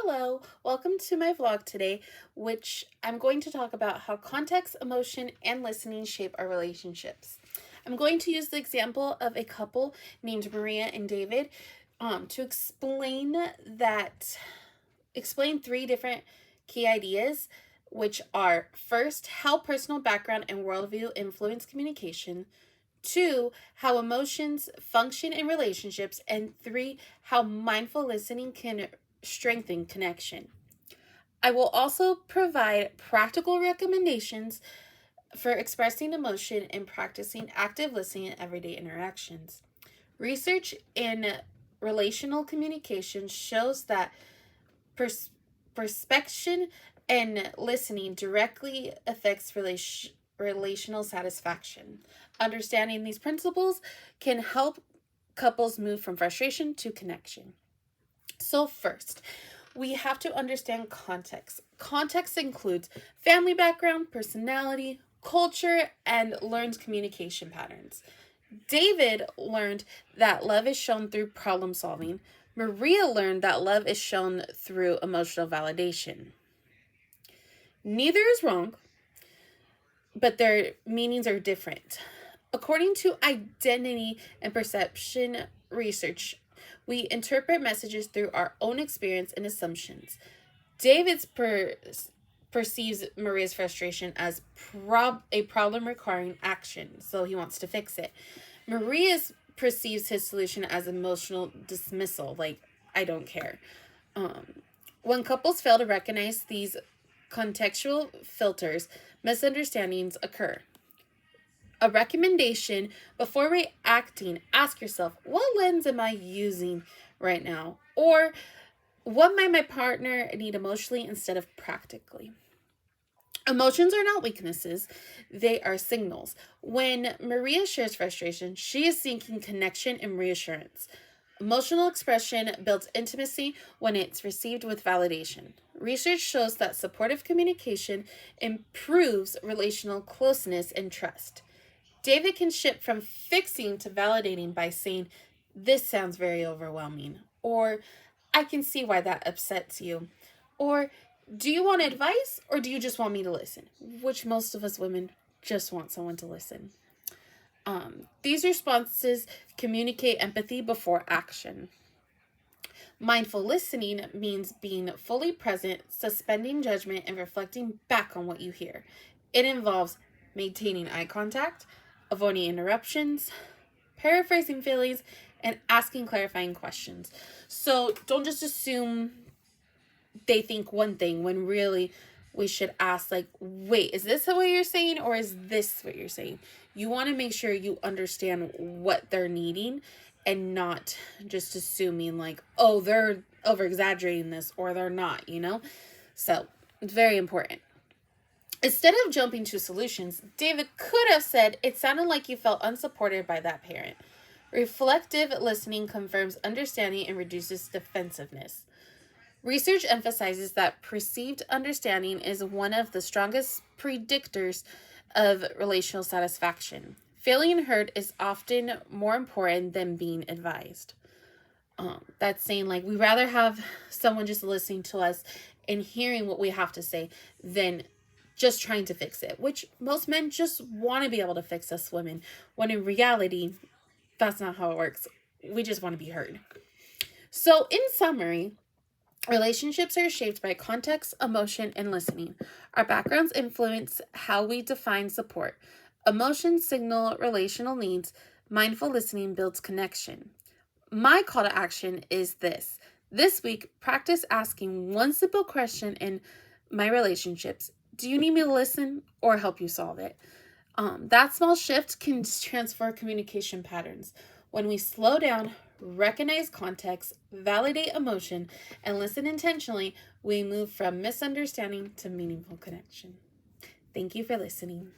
Hello, welcome to my vlog today, which I'm going to talk about how context, emotion, and listening shape our relationships. I'm going to use the example of a couple named Maria and David to explain three different key ideas, which are first, how personal background and worldview influence communication. Two, how emotions function in relationships. And three, how mindful listening can strengthen connection. I will also provide practical recommendations for expressing emotion and practicing active listening in everyday interactions. Research in relational communication shows that perspection and listening directly affects relational satisfaction. Understanding these principles can help couples move from frustration to connection. So, first, we have to understand context. Context includes family background, personality, culture, and learned communication patterns. David learned that love is shown through problem solving. Maria learned that love is shown through emotional validation. Neither is wrong, but their meanings are different. According to identity and perception research, we interpret messages through our own experience and assumptions. David perceives Maria's frustration as a problem requiring action, so he wants to fix it. Maria perceives his solution as emotional dismissal, like, I don't care. When couples fail to recognize these contextual filters, misunderstandings occur. A recommendation: before reacting, ask yourself, what lens am I using right now? Or what might my partner need emotionally instead of practically? Emotions are not weaknesses, they are signals. When Maria shares frustration, she is seeking connection and reassurance. Emotional expression builds intimacy when it's received with validation. Research shows that supportive communication improves relational closeness and trust. David can shift from fixing to validating by saying, "This sounds very overwhelming," or "I can see why that upsets you," or "Do you want advice or do you just want me to listen?" Which most of us women just want someone to listen. These responses communicate empathy before action. Mindful listening means being fully present, suspending judgment, and reflecting back on what you hear. It involves maintaining eye contact, avoiding interruptions, paraphrasing feelings, and asking clarifying questions. So don't just assume they think one thing when really we should ask, like, wait, is this what you're saying or is this what you're saying? You want to make sure you understand what they're needing and not just assuming like, oh, they're over exaggerating this or they're not, So it's very important. Instead of jumping to solutions, David could have said, "It sounded like you felt unsupported by that parent." Reflective listening confirms understanding and reduces defensiveness. Research emphasizes that perceived understanding is one of the strongest predictors of relational satisfaction. Feeling heard is often more important than being advised. That's saying, like, we rather have someone just listening to us and hearing what we have to say than just trying to fix it, which most men just want to be able to fix us women, when in reality, that's not how it works. We just want to be heard. So, in summary, relationships are shaped by context, emotion, and listening. Our backgrounds influence how we define support. Emotions signal relational needs. Mindful listening builds connection. My call to action is this. This week, practice asking one simple question in my relationships. Do you need me to listen or help you solve it? That small shift can transform communication patterns. When we slow down, recognize context, validate emotion, and listen intentionally, we move from misunderstanding to meaningful connection. Thank you for listening.